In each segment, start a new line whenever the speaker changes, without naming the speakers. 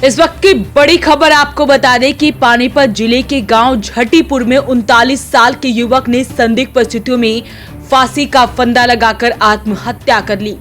इस वक्त की बड़ी खबर आपको बता दें कि पानीपत जिले के गांव झटीपुर में 39 साल के युवक ने संदिग्ध परिस्थितियों में फांसी का फंदा लगाकर आत्महत्या कर ली।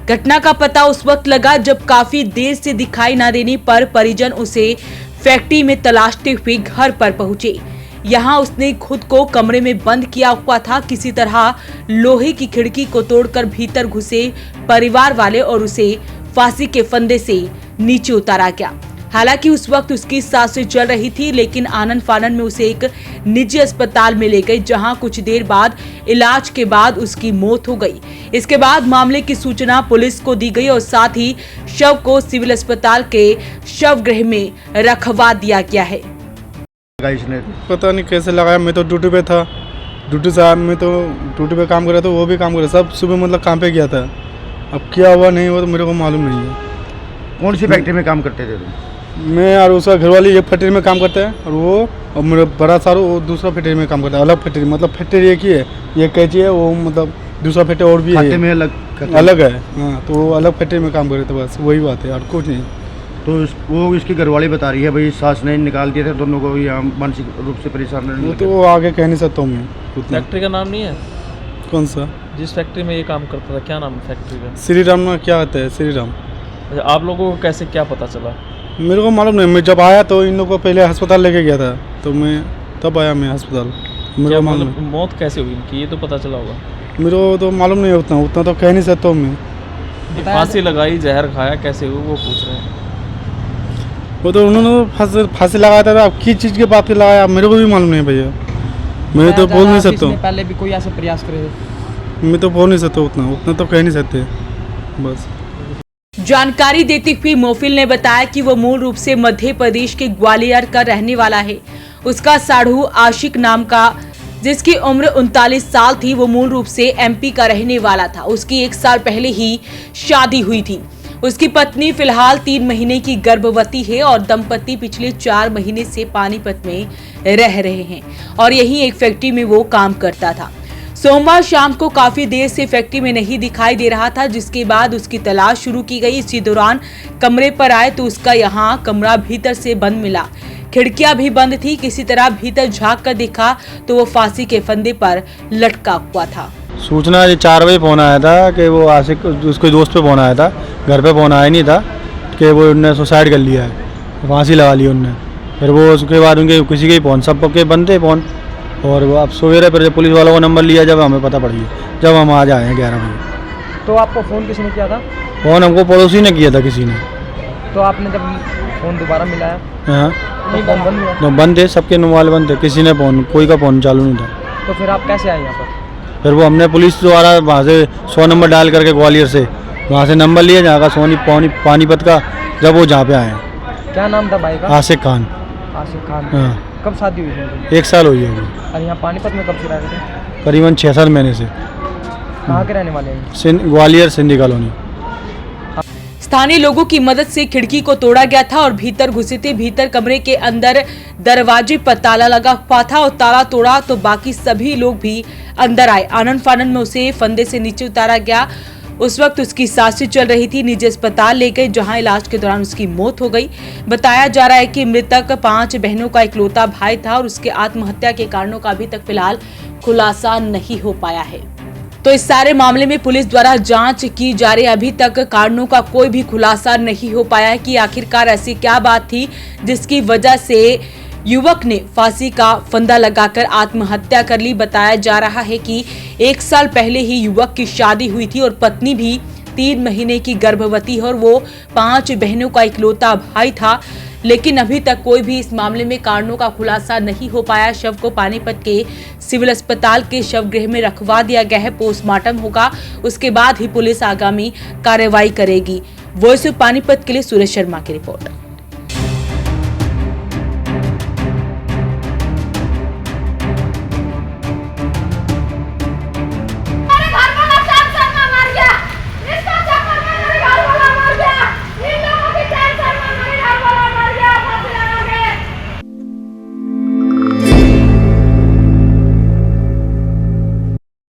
घटना का पता उस वक्त लगा जब काफी देर से दिखाई न देने पर परिजन उसे फैक्ट्री में तलाशते हुए घर पर पहुंचे। यहाँ उसने खुद को कमरे में बंद किया हुआ था। किसी तरह लोहे की खिड़की को तोड़कर भीतर घुसे परिवार वाले और उसे फांसी के फंदे से नीचे उतारा गया। हालांकि उस वक्त उसकी सांसें चल रही थी, लेकिन आनन फानन में उसे एक निजी अस्पताल में ले गए, जहां कुछ देर बाद इलाज के बाद उसकी मौत हो गई। इसके बाद मामले की सूचना पुलिस को दी गई और साथ ही शव को सिविल अस्पताल के शव गृह में रखवा दिया गया है।
इसने पता नहीं कैसे लगाया। मैं तो ड्यूटी पे था, ड्यूटी से मैं तो ड्यूटी पे काम कर रहा था, वो भी काम कर रहा था, सब सुबह मतलब काम पे गया था। अब क्या हुआ नहीं हुआ तो मेरे को मालूम नहीं है।
कौन सी फैक्ट्री में काम करते थे तुम?
मैं और उसका घरवाली एक फैक्ट्री में काम करता है और वो और मेरा बड़ा सारू वो दूसरा फैक्ट्री में काम करता है। अलग फैक्ट्री मतलब फैक्ट्री एक ही है, ये कैची है, वो मतलब दूसरा फैक्ट्री और भी है
में
अलग है। हाँ, तो वो अलग फैक्ट्री में काम कर रहे थे, बस वही बात है और कुछ नहीं।
तो वो इसकी घरवाली बता रही है भाई सास ने निकाल दिए थे दोनों को, यहाँ मानसिक रूप से परेशान रहने लगे।
तो वो आगे कह नहीं सकता हूँ मैं उतना।
फैक्ट्री का नाम नहीं है?
कौन सा?
जिस फैक्ट्री में ये काम करता था क्या नाम है फैक्ट्री का?
श्री राम में क्या आता है? श्री राम।
अच्छा, आप लोगों को कैसे क्या पता चला?
मेरे को मालूम नहीं। मैं जब आया तो इन लोगों को पहले अस्पताल लेके गया था, तो मैं तब आया मैं अस्पताल। मेरे को मालूम
मौत कैसे हुई इनकी, ये तो पता चला होगा?
मेरे को तो मालूम नहीं है उतना तो कह नहीं सकता हूँ मैं।
फांसी लगाई, जहर खाया, कैसे हुई वो पूछ रहे हैं।
वो तो उन्होंने फांसी लगाया था। अब किस चीज़ के बात पे लगाया मेरे को भी मालूम नहीं भैया। मैं तो बोल नहीं सकता हूँ।
पहले भी कोई ऐसे प्रयास करे थे?
मैं तो बोल नहीं सकता उतना तो कह नहीं सकते बस।
जानकारी देते हुए मोफिल ने बताया कि वो मूल रूप से मध्य प्रदेश के ग्वालियर का रहने वाला है। उसका साढ़ू आशिक नाम का, जिसकी उम्र 39 साल थी, वो मूल रूप से एमपी का रहने वाला था। उसकी 1 साल पहले ही शादी हुई थी। उसकी पत्नी फिलहाल 3 महीने की गर्भवती है और दंपति पिछले 4 महीने से पानीपत में रह रहे हैं और यही एक फैक्ट्री में वो काम करता था। सोमवार शाम को काफी देर से फैक्ट्री में नहीं दिखाई दे रहा था, जिसके बाद उसकी तलाश शुरू की गई। इसी दौरान कमरे पर आए तो उसका यहाँ कमरा भीतर से बंद मिला, खिड़कियां भी बंद थी। किसी तरह भीतर झांक कर देखा तो वो फांसी के फंदे पर लटका हुआ था।
सूचना 4 बजे फोन आया था कि वो आशिक, उसके दोस्त पे फोन आया था, घर पे फोन आया नहीं था कि वो उनने सुसाइड कर लिया है, फांसी लगा ली उनने। फिर वो उसके बाद उनके किसी के ही फोन, सब के बंद थे फोन। और वो अब सवेरे फिर पुलिस वालों को नंबर लिया, जब हमें पता पड़ी, जब हम आज आए हैं 11 बजे।
तो आपको फ़ोन किसने किया था?
फ़ोन हमको पड़ोसी ने किया था किसी ने।
तो आपने जब फ़ोन दोबारा मिलाया?
हाँ,
तो फ़ोन बंद हुआ?
तो बंद थे, सबके मोबाइल बंद थे, किसी ने फ़ोन, कोई का फ़ोन चालू नहीं था।
तो फिर आप कैसे आए यहाँ पर?
फिर वो हमने पुलिस द्वारा वहाँ से 100 नंबर डायल करके ग्वालियर से वहाँ से नंबर लिया, जहाँ का पानीपत का, जब वो जहाँ पे आए हैं।
क्या नाम था भाई का?
आशिक खान।
आशिक खान।
हाँ।
कब शादी हुई थी?
1 साल हुई है अभी।
और यहाँ पानीपत में कब से रह रहे थे?
करीबन 6-7 महीने से।
कहाँ के रहने वाले हैं?
ग्वालियर सिंधी कॉलोनी।
स्थानीय लोगों की मदद से खिड़की को तोड़ा गया था और भीतर घुसे थे। भीतर कमरे के अंदर दरवाजे पर ताला लगा हुआ था और ताला तोड़ा तो बाकी सभी लोग भी अंदर आए। आनन फानन में उसे फंदे से नीचे उतारा गया। उस वक्त उसकी सांसें चल रही थी। निजी अस्पताल ले गए, जहां इलाज के दौरान उसकी मौत हो गई। बताया जा रहा है कि मृतक 5 बहनों का इकलौता भाई था और उसके आत्महत्या के कारणों का अभी तक फिलहाल खुलासा नहीं हो पाया है। तो इस सारे मामले में पुलिस द्वारा जांच की जा रही है। अभी तक कारणों का कोई भी खुलासा नहीं हो पाया है कि आखिरकार ऐसी क्या बात थी जिसकी वजह से युवक ने फांसी का फंदा लगाकर आत्महत्या कर ली। बताया जा रहा है कि 1 साल पहले ही युवक की शादी हुई थी और पत्नी भी 3 महीने की गर्भवती है और वो 5 बहनों का इकलौता भाई था। लेकिन अभी तक कोई भी इस मामले में कारणों का खुलासा नहीं हो पाया। शव को पानीपत के सिविल अस्पताल के शव गृह में रखवा दिया गया है। पोस्टमार्टम होगा, उसके बाद ही पुलिस आगामी कार्रवाई करेगी। वॉइस ऑफ पानीपत के लिए सुरेश शर्मा की रिपोर्ट।